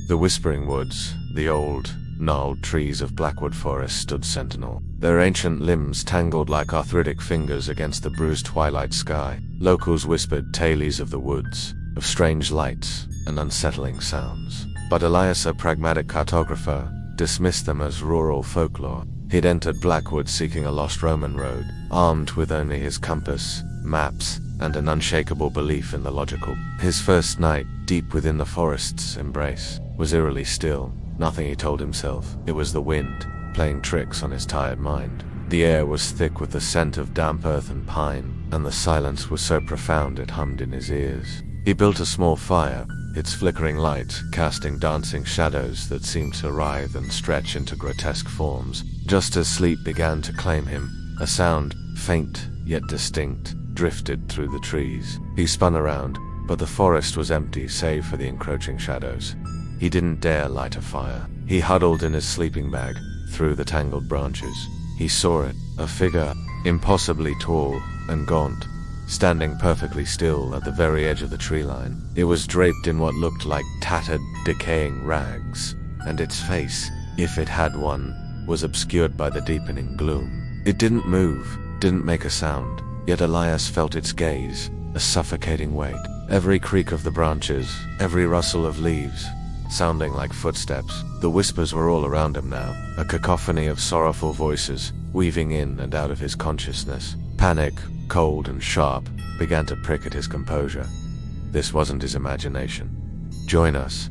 The whispering woods, the old, gnarled trees of Blackwood Forest stood sentinel, their ancient limbs tangled like arthritic fingers against the bruised twilight sky. Locals whispered tales of the woods, of strange lights and unsettling sounds. But Elias, a pragmatic cartographer, dismissed them as rural folklore. He'd entered Blackwood seeking a lost Roman road, armed with only his compass, maps, and an unshakable belief in the logical. His first night, deep within the forest's embrace, was eerily still. Nothing, he told himself. It was the wind, playing tricks on his tired mind. The air was thick with the scent of damp earth and pine, and the silence was so profound it hummed in his ears. He built a small fire, its flickering light casting dancing shadows that seemed to writhe and stretch into grotesque forms. Just as sleep began to claim him, a sound, faint yet distinct, drifted through the trees. He spun around, but the forest was empty save for the encroaching shadows. He didn't dare light a fire. He huddled in his sleeping bag, through the tangled branches. He saw it, a figure, impossibly tall and gaunt, standing perfectly still at the very edge of the tree line. It was draped in what looked like tattered, decaying rags, and its face, if it had one, was obscured by the deepening gloom. It didn't move, didn't make a sound, yet Elias felt its gaze, a suffocating weight. Every creak of the branches, every rustle of leaves, sounding like footsteps. The whispers were all around him now, a cacophony of sorrowful voices, weaving in and out of his consciousness. Panic, cold and sharp, began to prick at his composure. This wasn't his imagination. Join us, ...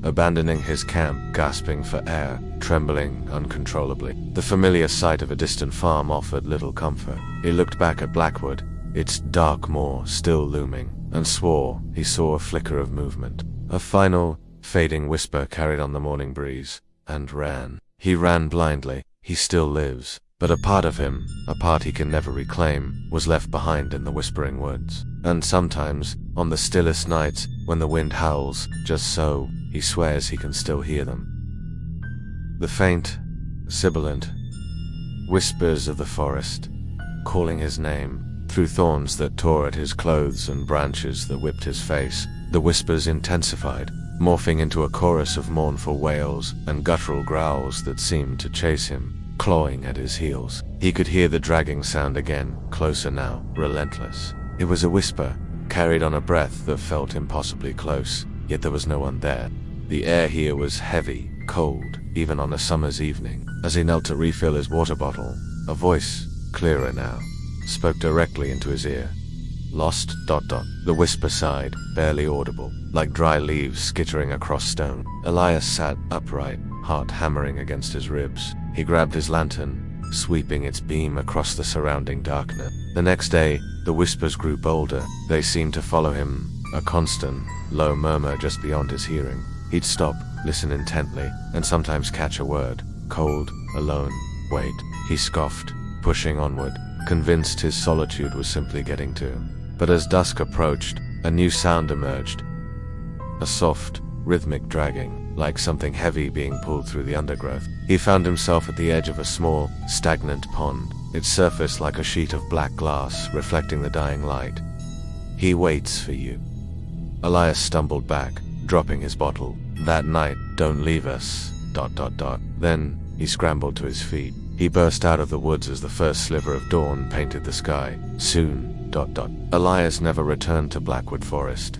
Abandoning his camp, gasping for air, trembling uncontrollably. The familiar sight of a distant farm offered little comfort. He looked back at Blackwood, its dark moor still looming, and swore he saw a flicker of movement. A final, fading whisper carried on the morning breeze, and ran. He ran blindly. He still lives. But a part of him, a part he can never reclaim, was left behind in the whispering woods. And sometimes, on the stillest nights, when the wind howls, just so, he swears he can still hear them. The faint, sibilant whispers of the forest, calling his name, through thorns that tore at his clothes and branches that whipped his face. The whispers intensified, morphing into a chorus of mournful wails and guttural growls that seemed to chase him, clawing at his heels. He could hear the dragging sound again, closer now, relentless. It was a whisper, carried on a breath that felt impossibly close, yet there was no one there. The air here was heavy, cold, even on a summer's evening. As he knelt to refill his water bottle, a voice, clearer now, spoke directly into his ear. Lost ... The whisper sighed, barely audible, like dry leaves skittering across stone. Elias sat upright, heart hammering against his ribs. He grabbed his lantern, sweeping its beam across the surrounding darkness. The next day, the whispers grew bolder. They seemed to follow him, a constant, low murmur just beyond his hearing. He'd stop, listen intently, and sometimes catch a word. Cold, alone, wait. He scoffed, pushing onward, convinced his solitude was simply getting to him. But as dusk approached, a new sound emerged. A soft, rhythmic dragging, like something heavy being pulled through the undergrowth. He found himself at the edge of a small, stagnant pond, its surface like a sheet of black glass reflecting the dying light. He waits for you. Elias stumbled back, dropping his bottle. That night, don't leave us, ... Then, he scrambled to his feet. He burst out of the woods as the first sliver of dawn painted the sky. Soon, ... Elias never returned to Blackwood Forest.